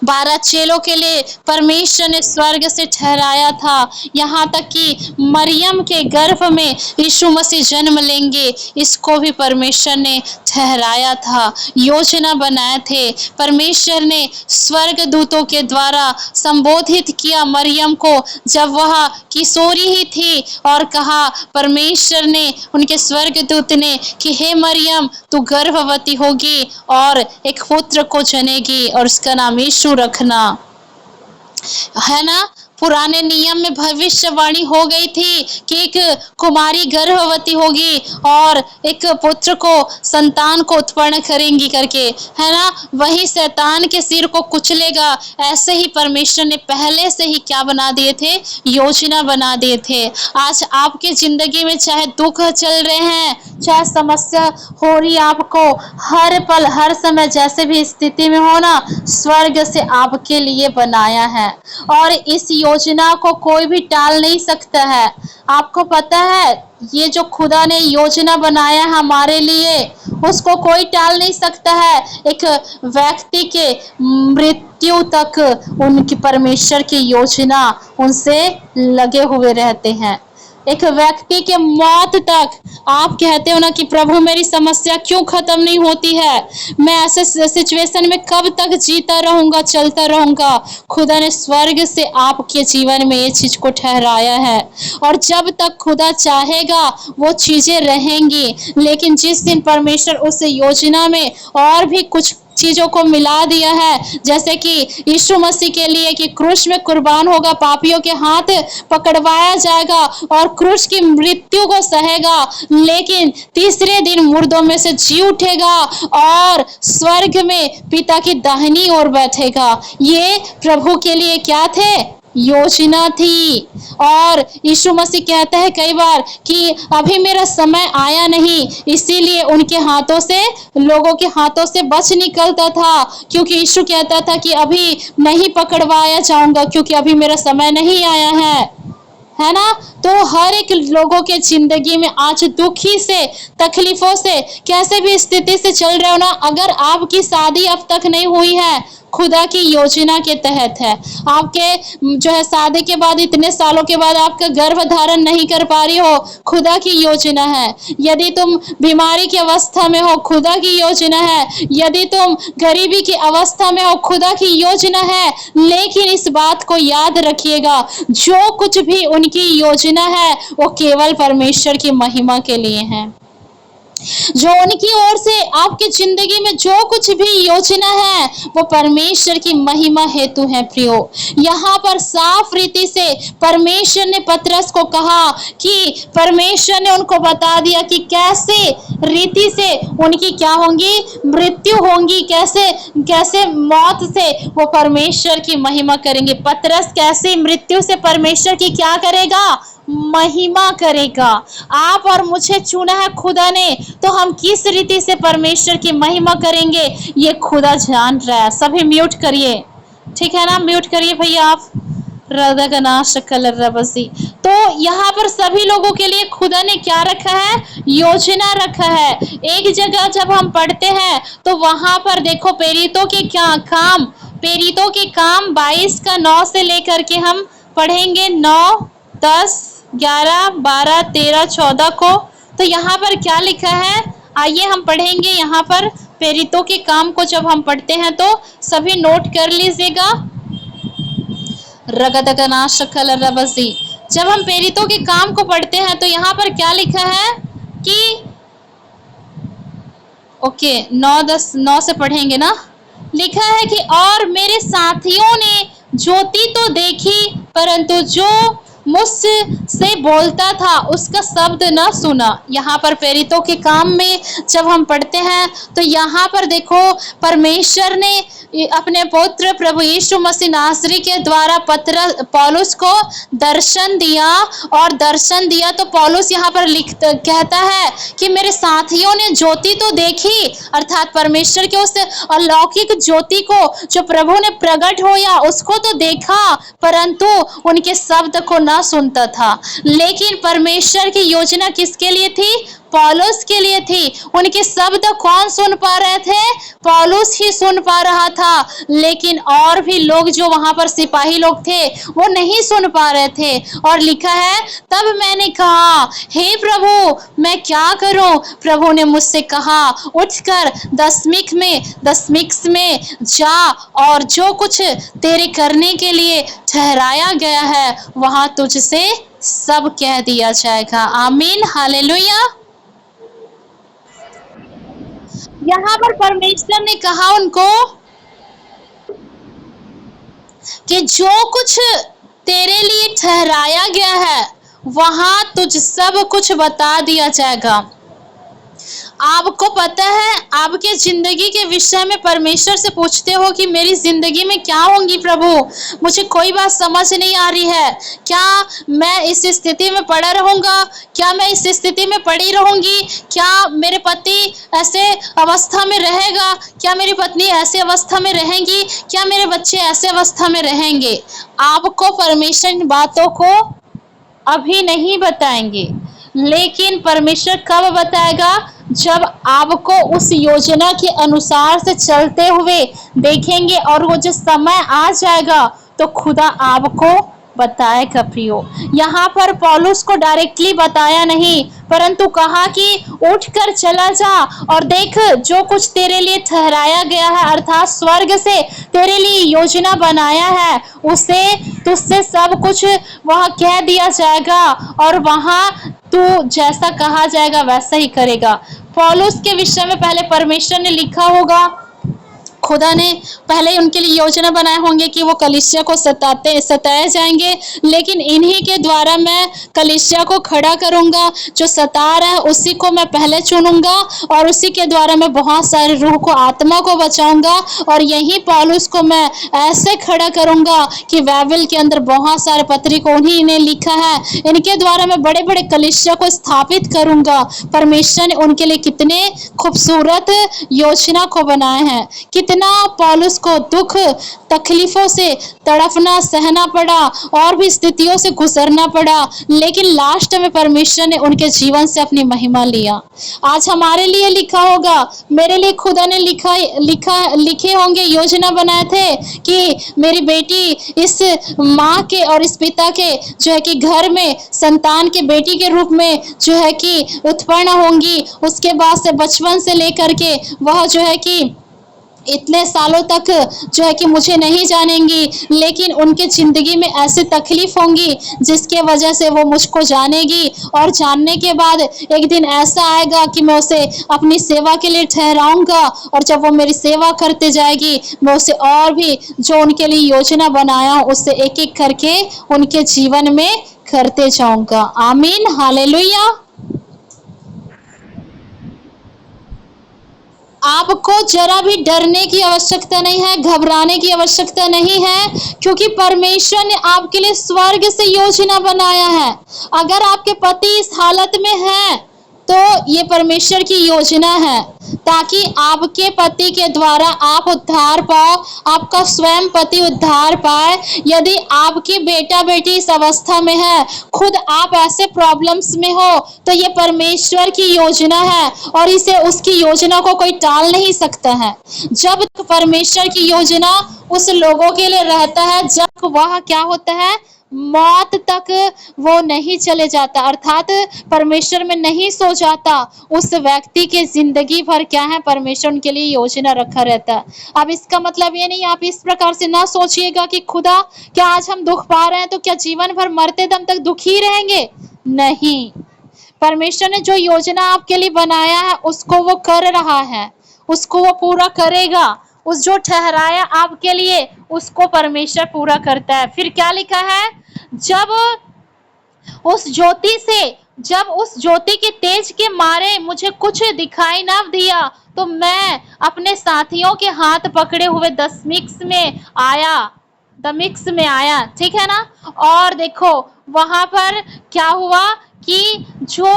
12 चेलों के लिए परमेश्वर ने स्वर्ग से ठहराया था। यहाँ तक कि मरियम के गर्भ में यीशु मसीह जन्म लेंगे, इसको भी परमेश्वर ने ठहराया था, योजना बनाए थे। परमेश्वर ने स्वर्ग दूतों के द्वारा संबोधित किया मरियम को, जब वह किशोरी ही थी, और कहा परमेश्वर ने, उनके स्वर्ग दूत ने, कि हे मरियम, तू गर्भवती होगी और एक पुत्र को जनेगी और उसका नाम यीशु रखना। है ना, पुराने नियम में भविष्यवाणी हो गई थी कि एक कुमारी गर्भवती होगी और एक पुत्र को, संतान को उत्पन्न करेंगी करके, है ना, वही शैतान के सिर को कुचलेगा। ऐसे ही परमेश्वर ने पहले से ही क्या बना दिए थे? योजना बना दिए थे। आज आपकी जिंदगी में चाहे दुख चल रहे हैं, चाहे समस्या हो रही, आपको हर पल हर समय जैसे भी स्थिति में हो ना, स्वर्ग से आपके लिए बनाया है, और इस योजना को कोई भी टाल नहीं सकता है। आपको पता है, ये जो खुदा ने योजना बनाया हमारे लिए, उसको कोई टाल नहीं सकता है। एक व्यक्ति के मृत्यु तक उनकी परमेश्वर की योजना उनसे लगे हुए रहते हैं। एक व्यक्ति के मौत तक। आप कहते हो ना कि प्रभु मेरी समस्या क्यों खत्म नहीं होती है, मैं ऐसे सिचुएशन में कब तक जीता रहूंगा, चलता रहूंगा। खुदा ने स्वर्ग से आपके जीवन में ये चीज को ठहराया है, और जब तक खुदा चाहेगा वो चीजें रहेंगी। लेकिन जिस दिन परमेश्वर उस योजना में और भी कुछ चीजों को मिला दिया है, जैसे कि यीशु मसीह के लिए कि क्रूस में कुर्बान होगा, पापियों के हाथ पकड़वाया जाएगा और क्रूस की मृत्यु को सहेगा, लेकिन तीसरे दिन मुर्दों में से जी उठेगा और स्वर्ग में पिता की दाहिनी ओर बैठेगा। ये प्रभु के लिए क्या थे? योजना थी। और यीशु मसीह कहता है कई बार कि अभी मेरा समय आया नहीं, इसीलिए उनके हाथों से, लोगों के हाथों से बच निकलता था, क्योंकि यीशु कहता था कि अभी नहीं पकड़वाया जाऊंगा, क्योंकि अभी मेरा समय नहीं आया है। है ना। तो हर एक लोगों के जिंदगी में आज दुखी से, तकलीफों से, कैसे भी स्थिति से चल रहे हो ना, अगर आपकी शादी अब तक नहीं हुई है, खुदा की योजना के तहत है। आपके जो है शादी के बाद इतने सालों के बाद आपका गर्भ धारण नहीं कर पा रही हो, खुदा की योजना है। यदि तुम बीमारी की अवस्था में हो, खुदा की योजना है। यदि तुम गरीबी की अवस्था में हो, खुदा की योजना है। लेकिन इस बात को याद रखिएगा, जो कुछ भी उनकी योजना है वो केवल परमेश्वर की महिमा के लिए है। जो उनकी ओर से आपकी जिंदगी में जो कुछ भी योजना है वो परमेश्वर की महिमा हेतु है प्रियो। यहाँ पर साफ रीति से परमेश्वर ने पतरस को कहा कि परमेश्वर ने उनको बता दिया कि कैसे रीति से उनकी क्या होंगी, मृत्यु होंगी, कैसे कैसे मौत से वो परमेश्वर की महिमा करेंगे। पतरस कैसे मृत्यु से परमेश्वर की क्या करेगा, महिमा करेगा। आप और मुझे चुना है खुदा ने, तो हम किस रीति से परमेश्वर की महिमा करेंगे ये खुदा जान रहा है। सभी म्यूट करिए, ठीक है ना, म्यूट करिए भैया आप। तो यहाँ पर सभी लोगों के लिए खुदा ने क्या रखा है, योजना रखा है। एक जगह जब हम पढ़ते हैं तो वहां पर देखो प्रेरितों के क्या काम, प्रेरितों के काम 22 का 9 से लेकर के हम पढ़ेंगे 9, 10, 11, 12, 13, 14 को। तो यहाँ पर क्या लिखा है, आइए हम पढ़ेंगे। यहाँ पर प्रेरितों के काम को जब हम पढ़ते हैं तो सभी नोट कर लीजिएगा। जब हम प्रेरितों के काम को पढ़ते हैं तो यहाँ पर क्या लिखा है कि ओके 9 से पढ़ेंगे ना। लिखा है कि और मेरे साथियों ने ज्योति तो देखी परंतु जो मुझसे बोलता था उसका शब्द न सुना। यहाँ पर प्रेरितों के काम में जब हम पढ़ते हैं तो यहाँ पर देखो परमेश्वर ने अपने पुत्र प्रभु यीशु मसीह नासरी के द्वारा पौलुस को दर्शन दिया, और दर्शन दिया तो पौलुस यहाँ पर कहता है कि मेरे साथियों ने ज्योति तो देखी, अर्थात परमेश्वर के उस अलौकिक ज्योति को जो प्रभु ने प्रकट होया उसको तो देखा, परंतु उनके शब्द को ना सुनता था। लेकिन परमेश्वर की योजना किसके लिए थी, पौलुस के लिए थी। उनके शब्द कौन सुन पा रहे थे, पौलुस ही सुन पा रहा था। लेकिन और भी लोग जो वहां पर सिपाही लोग थे वो नहीं सुन पा रहे थे। और लिखा है तब मैंने कहा हे प्रभु मैं क्या करूं। प्रभु ने मुझसे कहा उठकर दशमिक में जा और जो कुछ तेरे करने के लिए ठहराया गया है वहां तुझसे सब कह दिया जाएगा। आमीन, हालेलुया। यहाँ पर परमेश्वर ने कहा उनको कि जो कुछ तेरे लिए ठहराया गया है वहां तुझ सब कुछ बता दिया जाएगा। आपको पता है आपके जिंदगी के विषय में परमेश्वर से पूछते हो कि मेरी जिंदगी में क्या होंगी प्रभु, मुझे कोई बात समझ नहीं आ रही है। क्या मैं इस स्थिति में पड़ा रहूंगा, क्या मैं इस स्थिति में पड़ी रहूंगी, क्या मेरे पति ऐसे अवस्था में रहेगा, क्या मेरी पत्नी ऐसे अवस्था में रहेंगी, क्या मेरे बच्चे ऐसे अवस्था में रहेंगे। आपको परमेश्वर इन बातों को अभी नहीं बताएंगे, लेकिन परमेश्वर कब बताएगा, जब आपको उस योजना के अनुसार से चलते हुए देखेंगे और वो जो समय आ जाएगा तो खुदा आपको बताएगा प्रियो। यहाँ पर पौलुस को डायरेक्टली बताया नहीं, परंतु कहा कि उठकर चला जा और देख जो कुछ तेरे लिए ठहराया गया है, अर्थात स्वर्ग से तेरे लिए योजना बनाया है उसे तुझसे सब कुछ वहाँ कह दिया जाएगा और वहाँ तू जैसा कहा जाएगा वैसा ही करेगा। पौलुस के विषय में पहले परमेश्वर ने लिखा होगा, खुदा ने पहले उनके लिए योजना बनाए होंगे कि वो कलीसिया को सताए जाएंगे, लेकिन इन्हीं के द्वारा मैं कलीसिया को खड़ा करूंगा। जो सता रहा है उसी को मैं पहले चुनूंगा और उसी के द्वारा मैं बहुत सारे रूह को, आत्मा को बचाऊंगा। और यही पौलुस को मैं ऐसे खड़ा करूंगा कि बाइबल के अंदर बहुत सारे पत्री को उन्हीं ने लिखा है, इनके द्वारा मैं बड़े बड़े कलीसिया को स्थापित करूंगा। परमेश्वर ने उनके लिए कितने खूबसूरत योजना को बनाए हैं, कितने कितना पौलुस को दुख तकलीफों से तड़पना सहना पड़ा और भी स्थितियों से गुजरना पड़ा, लेकिन लास्ट में परमेश्वर ने उनके जीवन से अपनी महिमा लिया। आज हमारे लिए लिखा होगा, मेरे लिए खुदा ने लिखे होंगे, योजना बनाए थे कि मेरी बेटी इस माँ के और इस पिता के जो है कि घर में संतान के बेटी के रूप में जो है कि उत्पन्न होंगी। उसके बाद से बचपन से लेकर के वह जो है कि इतने सालों तक जो है कि मुझे नहीं जानेंगी, लेकिन उनके जिंदगी में ऐसी तकलीफ होंगी जिसके वजह से वो मुझको जानेगी, और जानने के बाद एक दिन ऐसा आएगा कि मैं उसे अपनी सेवा के लिए ठहराऊंगा, और जब वो मेरी सेवा करते जाएगी मैं उसे और भी जो उनके लिए योजना बनाया हूं उससे एक एक करके उनके जीवन में करते जाऊंगा। आमीन, हालेलुया। आपको जरा भी डरने की आवश्यकता नहीं है, घबराने की आवश्यकता नहीं है, क्योंकि परमेश्वर ने आपके लिए स्वर्ग से योजना बनाया है। अगर आपके पति इस हालत में हैं, तो ये परमेश्वर की योजना है ताकि आपके पति के द्वारा आप उद्धार पाओ, आपका स्वयं पति उद्धार पाए। यदि आपकी बेटा बेटी इस अवस्था में है, खुद आप ऐसे प्रॉब्लम्स में हो, तो ये परमेश्वर की योजना है और इसे उसकी योजना को कोई टाल नहीं सकता है। जब परमेश्वर की योजना उस लोगों के लिए रहता है, जब वह क्या होता है, मौत तक वो नहीं चले जाता, अर्थात परमेश्वर में नहीं सो जाता, उस व्यक्ति के जिंदगी भर क्या है, परमेश्वर उनके लिए योजना रखा रहता है। अब इसका मतलब ये नहीं, आप इस प्रकार से ना सोचिएगा कि खुदा क्या आज हम दुख पा रहे हैं तो क्या जीवन भर मरते दम तक दुखी रहेंगे। नहीं, परमेश्वर ने जो योजना आपके लिए बनाया है उसको वो कर रहा है, उसको वो पूरा करेगा। उस जो ठहराया आपके लिए उसको परमेश्वर पूरा करता है। फिर क्या लिखा है, जब उस ज्योति के तेज के मारे मुझे कुछ दिखाई ना दिया, तो मैं अपने साथियों के हाथ पकड़े हुए दमिश्क में आया, ठीक है ना। और देखो वहां पर क्या हुआ कि जो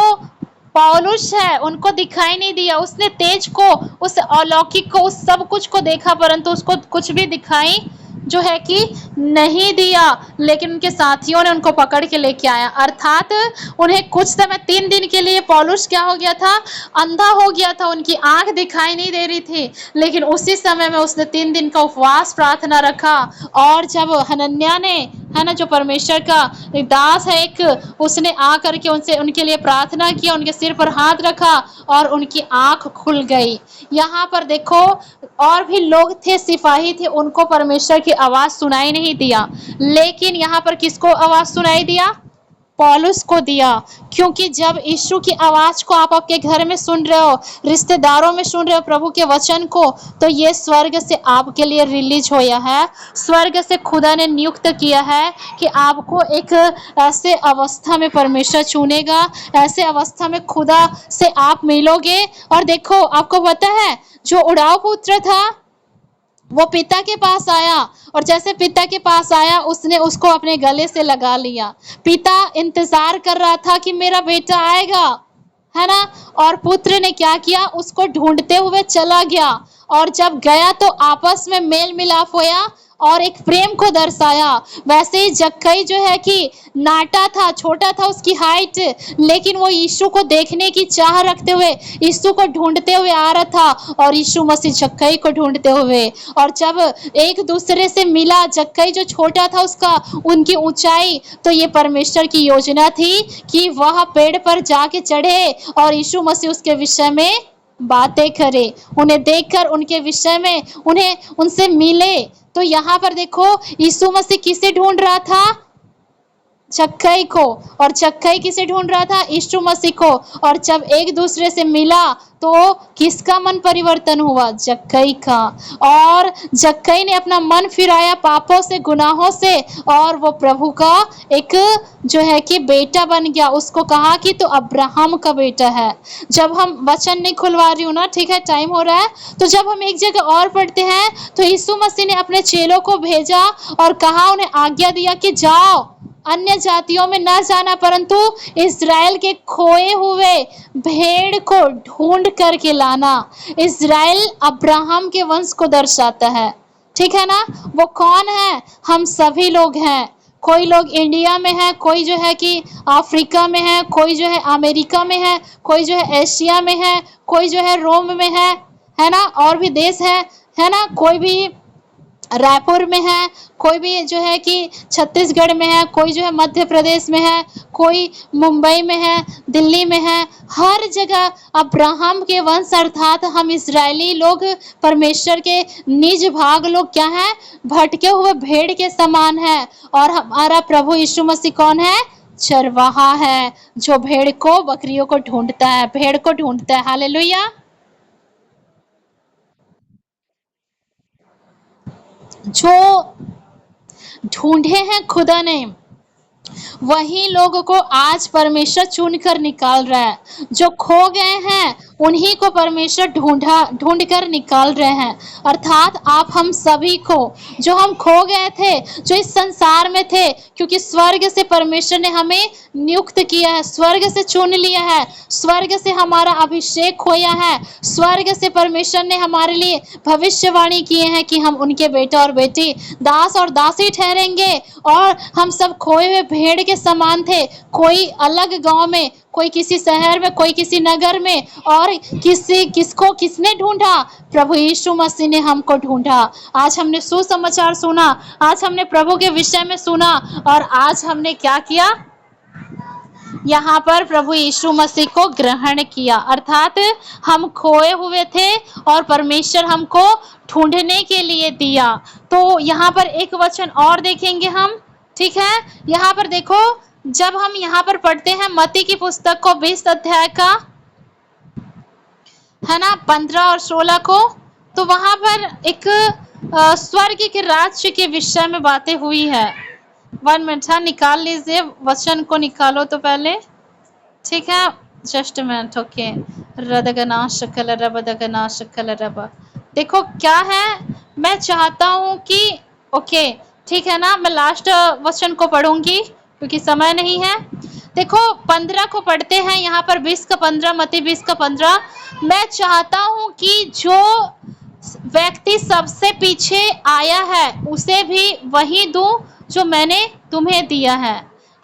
पौलुस है उनको दिखाई नहीं दिया, उसने तेज को, उस अलौकिक को, उस सब कुछ को देखा, परंतु उसको कुछ भी दिखाई जो है कि नहीं दिया, लेकिन उनके साथियों ने उनको पकड़ के लेके आया। अर्थात उन्हें कुछ समय 3 दिन के लिए पौलुस क्या हो गया था, अंधा हो गया था, उनकी आंख दिखाई नहीं दे रही थी, लेकिन उसी समय में उसने 3 दिन का उपवास प्रार्थना रखा। और जब हनन्याह ने, है ना, जो परमेश्वर का दास है एक, उसने आ करके उनके लिए प्रार्थना किया, उनके सिर पर हाथ रखा और उनकी आंख खुल गई। यहाँ पर देखो और भी लोग थे, सिपाही थे, उनको परमेश्वर की आवाज सुनाई नहीं दिया, लेकिन यहाँ पर किसको आवाज सुनाई दिया, पौलुस को दिया। क्योंकि जब यीशु की आवाज को आप आपके घर में सुन रहे हो, रिश्तेदारों में सुन रहे हो प्रभु के वचन को, तो ये स्वर्ग से आपके लिए रिलीज होया है, स्वर्ग से खुदा ने नियुक्त किया है कि आपको एक ऐसे अवस्था में परमेश्वर चुनेगा, ऐसे अवस्था में खुदा से आप मिलोगे। और देखो आपको पता है, जो उड़ाऊ पुत्र था वो पिता के पास आया, और जैसे पिता के पास आया उसने उसको अपने गले से लगा लिया। पिता इंतजार कर रहा था कि मेरा बेटा आएगा, है ना, और पुत्र ने क्या किया, उसको ढूंढते हुए चला गया, और जब गया तो आपस में मेल मिलाप होया और एक प्रेम को दर्शाया। वैसे ही जक्कई जो है कि नाटा था, छोटा था उसकी हाइट, लेकिन वो यीशु को देखने की चाह रखते हुए यीशु को ढूंढते हुए आ रहा था, और यीशु मसीह जक्कई को ढूंढते हुए। और जब एक दूसरे से मिला, जक्कई जो छोटा था उसका, उनकी ऊंचाई, तो ये परमेश्वर की योजना थी कि वह पेड़ पर जाके चढ़े और यीशु मसीह उसके विषय में बातें करे, उन्हें देखकर उनके विषय में उनसे मिले। तो यहाँ पर देखो यीशु मसीह किसे ढूंढ रहा था, जक्कई को, और जक्कई किसे ढूंढ रहा था, यीशु मसीह को। और जब एक दूसरे से मिला तो किसका मन परिवर्तन हुआ, जक्कई का। और जक्कई ने अपना मन फिराया पापों से, गुनाहों से, और वो प्रभु का एक जो है कि बेटा बन गया। उसको कहा कि तो अब्राहम का बेटा है। जब हम वचन नहीं खुलवा रही हूँ ना, ठीक है, टाइम हो रहा है, तो जब हम एक जगह और पढ़ते हैं तो यीशु मसीह ने अपने चेलों को भेजा और कहा, उन्हें आज्ञा दिया कि जाओ अन्य जातियों में न जाना, परंतु इज़राइल के खोए हुए भेड़ को ढूंढ करके लाना। इज़राइल अब्राहम के वंश को दर्शाता है, ठीक है ना। वो कौन है? हम सभी लोग हैं। कोई लोग इंडिया में है, कोई जो है कि अफ्रीका में है, कोई जो है अमेरिका में है, कोई जो है एशिया में है, कोई जो है रोम में है ना, और भी देश है ना, कोई भी रायपुर में है, कोई भी जो है कि छत्तीसगढ़ में है, कोई जो है मध्य प्रदेश में है, कोई मुंबई में है, दिल्ली में है। हर जगह अब्राहम के वंश अर्थात हम इजरायली लोग, परमेश्वर के निज भाग लोग क्या हैं? भटके हुए भेड़ के समान है। और हमारा प्रभु यीशु मसीह कौन है? चरवाहा है, जो भेड़ को, बकरियों को ढूंढता है, भेड़ को ढूंढता है। हालेलुया। जो ढूंढे हैं खुदा ने, वही लोगों को आज परमेश्वर चुन कर निकाल रहा है। जो खो गए हैं उन्हीं को परमेश्वर ढूंढ कर निकाल रहे हैं। अर्थात आप हम सभी को, जो हम खो गए थे, जो इस संसार में थे, क्योंकि स्वर्ग से परमेश्वर ने हमें नियुक्त किया है, स्वर्ग से चुन लिया है, स्वर्ग से हमारा अभिषेक होया है, स्वर्ग से परमेश्वर ने हमारे लिए भविष्यवाणी किए हैं कि हम उनके बेटा और बेटी, दास और दासी ठहरेंगे। और हम सब खोए हुए भेड़ के समान थे, कोई अलग गांव में, कोई किसी शहर में, कोई किसी नगर में, और किसने ढूंढा? प्रभु यीशु मसीह ने हमको ढूंढा। आज हमने सुसमाचार सुना, आज हमने प्रभु के विषय में सुना, और आज हमने क्या किया? यहाँ पर प्रभु यीशु मसीह को ग्रहण किया। अर्थात हम खोए हुए थे और परमेश्वर हमको ढूंढने के लिए दिया। तो यहाँ पर एक वचन और देखेंगे हम, ठीक है। यहाँ पर देखो, जब हम यहाँ पर पढ़ते हैं मत्ती की पुस्तक को 20 अध्याय का, है ना, 15 और 16 को, तो वहां पर एक स्वर्ग के राज्य के विषय में बातें हुई है। 1 मिनट, हाँ, निकाल लीजिए, वचन को निकालो तो पहले, ठीक है, जस्ट मिनट। ओके, रदगना शकल रबदगना शकल रब। देखो क्या है, मैं चाहता हूं कि, ओके, ठीक है ना, मैं लास्ट वचन को पढ़ूंगी क्योंकि समय नहीं है। देखो 15 को पढ़ते हैं यहाँ पर, 20 का 15, मत्ती 20 का 15। मैं चाहता हूं कि जो व्यक्ति सबसे पीछे आया है उसे भी वही दूं जो मैंने तुम्हें दिया है।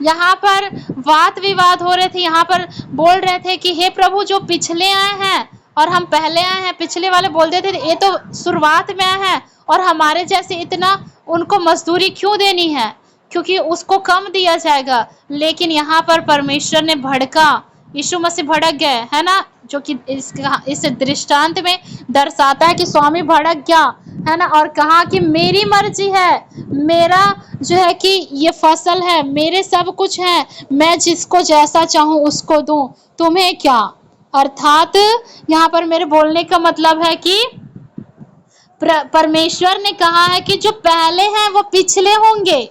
यहाँ पर वाद विवाद हो रहे थे, यहाँ पर बोल रहे थे कि हे प्रभु, जो पिछले आए हैं और हम पहले आए हैं। पिछले वाले बोलते थे ये तो शुरुआत में आए हैं और हमारे जैसे इतना उनको मजदूरी क्यों देनी है, क्योंकि उसको कम दिया जाएगा। लेकिन यहाँ पर परमेश्वर ने भड़का, यीशु मसीह भड़क गए, है ना, जो कि इस दृष्टांत में दर्शाता है कि स्वामी भड़क गया, है ना, और कहा कि मेरी मर्जी है, मेरा जो है कि ये फसल है, मेरे सब कुछ है, मैं जिसको जैसा चाहूं उसको दूं, तुम्हें क्या। अर्थात यहाँ पर मेरे बोलने का मतलब है कि परमेश्वर ने कहा है कि जो पहले हैं वो पिछले होंगे।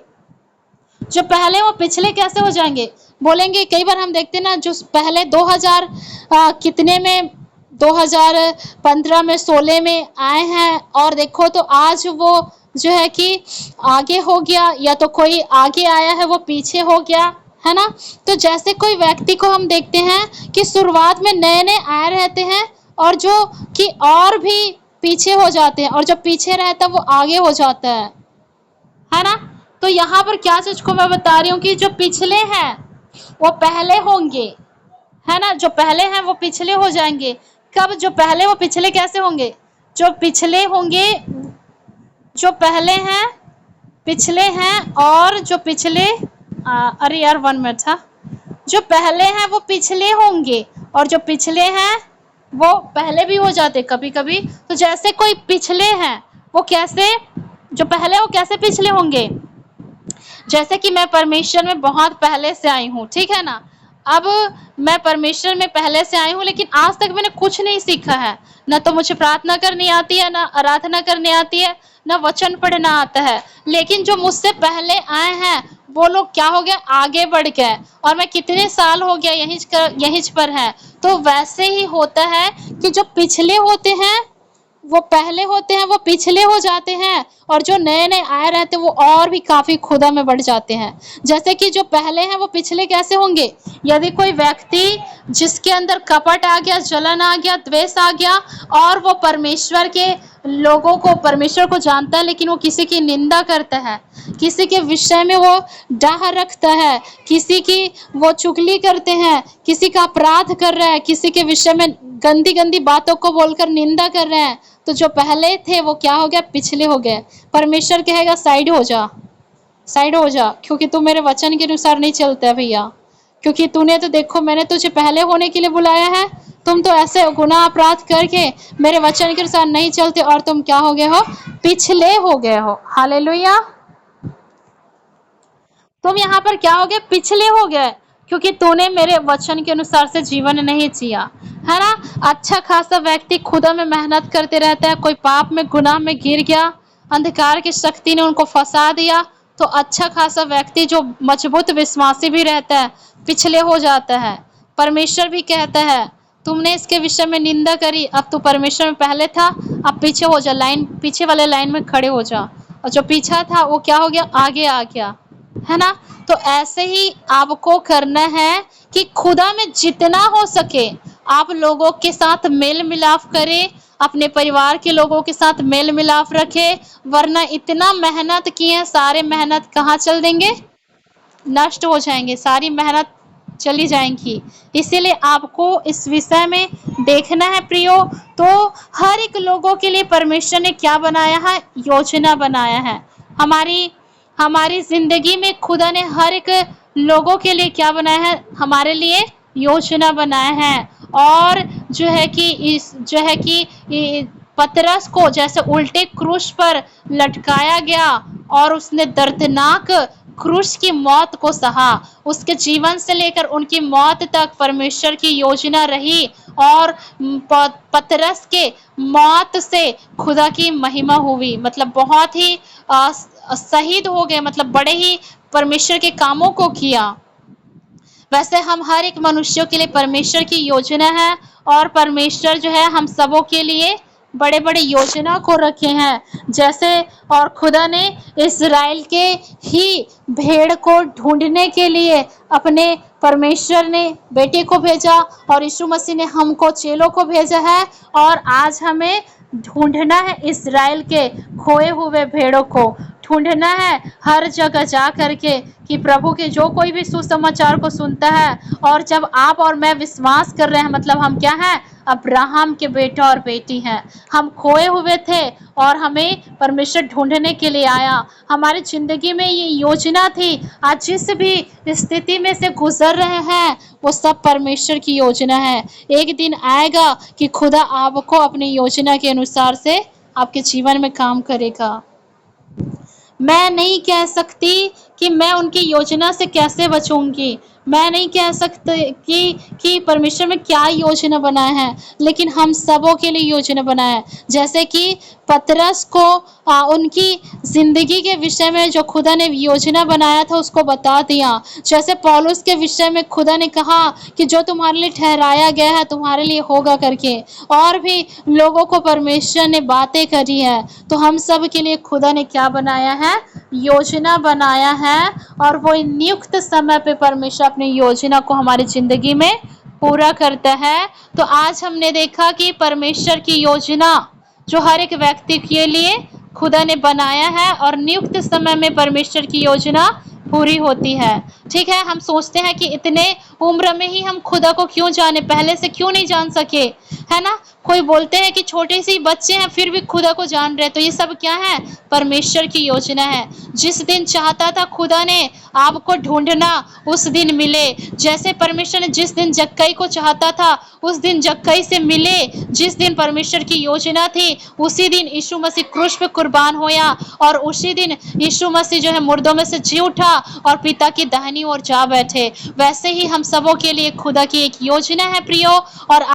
जो पहले वो पिछले कैसे हो जाएंगे? बोलेंगे, कई बार हम देखते ना, जो पहले 2000 कितने में, 2015 में, 16 में आए हैं, और देखो तो आज वो जो है कि आगे हो गया, या तो कोई आगे आया है वो पीछे हो गया, है ना। तो जैसे कोई व्यक्ति को हम देखते हैं कि शुरुआत में नए नए आए रहते हैं, और जो कि और भी पीछे हो जाते हैं, और जो पीछे रहता है वो आगे हो जाता है ना। तो यहाँ पर क्या चीज को मैं बता रही हूँ कि जो पिछले हैं वो पहले होंगे, है ना, जो पहले हैं वो पिछले हो जाएंगे। कब? जो पहले वो पिछले कैसे होंगे? जो पिछले होंगे, जो पहले हैं पिछले हैं, और जो पिछले अरे यार 1 मिनट था, जो पहले हैं वो पिछले होंगे, और जो पिछले हैं वो पहले भी हो जाते कभी कभी। तो जैसे कोई पिछले हैं वो कैसे, जो पहले वो कैसे पिछले होंगे? जैसे कि मैं परमेश्वर में बहुत पहले से आई हूँ, ठीक है ना। अब मैं परमेश्वर में पहले से आई हूँ, लेकिन आज तक मैंने कुछ नहीं सीखा है। न तो मुझे प्रार्थना करनी आती है, न आराधना करनी आती है, न वचन पढ़ना आता है। लेकिन जो मुझसे पहले आए हैं वो लोग क्या हो गए? आगे बढ़ गए, और मैं कितने साल हो गया यहीं पर है। तो वैसे ही होता है कि जो पिछले होते हैं वो पहले होते हैं वो पिछले हो जाते हैं, और जो नए नए आए रहते हैं वो और भी काफी खुदा में बढ़ जाते हैं। जैसे कि जो पहले हैं वो पिछले कैसे होंगे? यदि कोई व्यक्ति जिसके अंदर कपट आ गया, जलन आ गया, द्वेष आ गया, और वो परमेश्वर के लोगों को, परमेश्वर को जानता है लेकिन वो किसी की निंदा करता है, किसी के विषय में वो डाह रखता है, किसी की वो चुगली करते हैं, किसी का अपराध कर रहा है, किसी के विषय में गंदी गंदी बातों को बोलकर निंदा कर रहे हैं, तो जो पहले थे वो क्या हो गया? पिछले हो गए। परमेश्वर कहेगा साइड हो जा, साइड हो जा, क्योंकि तू मेरे वचन के अनुसार नहीं चलता है भैया। क्योंकि तूने तो देखो, मैंने तुझे पहले होने के लिए बुलाया है, तुम तो ऐसे गुनाह अपराध करके मेरे वचन के अनुसार नहीं चलते, और तुम क्या हो गए हो? पिछले हो गए हो। हालेलुया। तुम यहाँ पर क्या हो गए? पिछले हो गए, क्योंकि तूने मेरे वचन के अनुसार से जीवन नहीं जिया, है ना। अच्छा खासा व्यक्ति खुदा में मेहनत करते रहता है, कोई पाप में, गुनाह में गिर गया, अंधकार की शक्ति ने उनको फंसा दिया, तो अच्छा खासा व्यक्ति जो मजबूत विश्वासी भी रहता है पिछले हो जाता है। परमेश्वर भी कहता है तुमने इसके विषय में निंदा करी, अब तू परमेश्वर में पहले था, अब पीछे हो जा, लाइन पीछे वाले लाइन में खड़े हो जा। और जो पीछा था वो क्या हो गया? आगे आ गया, है ना। तो ऐसे ही आपको करना है कि खुदा में जितना हो सके आप लोगों के साथ मेल मिलाप करें, अपने परिवार के लोगों के साथ मेल मिलाप रखें, वरना इतना मेहनत किए सारे मेहनत कहाँ चल देंगे? नष्ट हो जाएंगे, सारी मेहनत चली जाएंगी। इसीलिए आपको इस विषय में देखना है प्रियो। तो हर एक लोगों के लिए परमेश्वर ने क्या बनाया है? योजना बनाया है। हमारी हमारी जिंदगी में खुदा ने हर एक लोगों के लिए क्या बनाया है? हमारे लिए योजना बनाया है। और जो है कि पतरस को जैसे उल्टे क्रूस पर लटकाया गया और उसने दर्दनाक क्रूस की मौत को सहा, उसके जीवन से लेकर उनकी मौत तक परमेश्वर की योजना रही, और पतरस के मौत से खुदा की महिमा हुई। मतलब बहुत ही शहीद हो गए, मतलब बड़े ही परमेश्वर के कामों को किया। वैसे हम हर एक मनुष्यों के लिए परमेश्वर की योजना है, और परमेश्वर जो है हम सबों के लिए बड़े बड़े योजना को रखे हैं। जैसे और खुदा ने इस्राएल के ही भेड़ को ढूंढने के लिए अपने परमेश्वर ने बेटे को भेजा, और यीशु मसीह ने हमको चेलों को भेजा है, और आज हमें ढूंढना है इस्राएल के खोए हुए भेड़ों को, ढूंढना है हर जगह जा करके कि प्रभु के जो कोई भी सुसमाचार को सुनता है, और जब आप और मैं विश्वास कर रहे हैं, मतलब हम क्या हैं? अब्राहम के बेटा और बेटी हैं। हम खोए हुए थे और हमें परमेश्वर ढूंढने के लिए आया। हमारी जिंदगी में ये योजना थी। आज जिस भी स्थिति में से गुजर रहे हैं वो सब परमेश्वर की योजना है। एक दिन आएगा कि खुदा आपको अपनी योजना के अनुसार से आपके जीवन में काम करेगा। मैं नहीं कह सकती कि मैं उनकी योजना से कैसे बचूंगी, मैं नहीं कह सकती कि परमेश्वर में क्या योजना बनाया है, लेकिन हम सबों के लिए योजना बनाया है। जैसे कि पतरस को उनकी जिंदगी के विषय में जो खुदा ने योजना बनाया था उसको बता दिया। जैसे पौलुस के विषय में खुदा ने कहा कि जो तुम्हारे लिए ठहराया गया है तुम्हारे लिए होगा करके, और भी लोगों को परमेश्वर ने बातें करी है। तो हम सब के लिए खुदा ने क्या बनाया है? योजना बनाया है, और वो नियुक्त समय पे परमेश्वर अपनी योजना को हमारी जिंदगी में पूरा करता है। तो आज हमने देखा कि परमेश्वर की योजना जो हर एक व्यक्ति के लिए खुदा ने बनाया है, और नियुक्त समय में परमेश्वर की योजना पूरी होती है। ठीक है, हम सोचते हैं कि इतने उम्र में ही हम खुदा को क्यों जाने, पहले से क्यों नहीं जान सके, है ना। कोई बोलते हैं कि छोटे से बच्चे हैं फिर भी खुदा को जान रहे, तो ये सब क्या है? परमेश्वर की योजना है। जिस दिन चाहता था खुदा ने आपको ढूंढना उस दिन मिले। जैसे परमेश्वर ने जिस दिन जक्कई को चाहता था उस दिन जक्कई से मिले। जिस दिन परमेश्वर की योजना थी उसी दिन यीशु मसीह क्रूस पे कुर्बान होया, और उसी दिन यीशु मसीह जो है मुर्दों में से जी उठा और पिता की दाहिनी ओर जा बैठे। वैसे ही हम सबों के लिए खुदा की एक योजना है प्रियो, और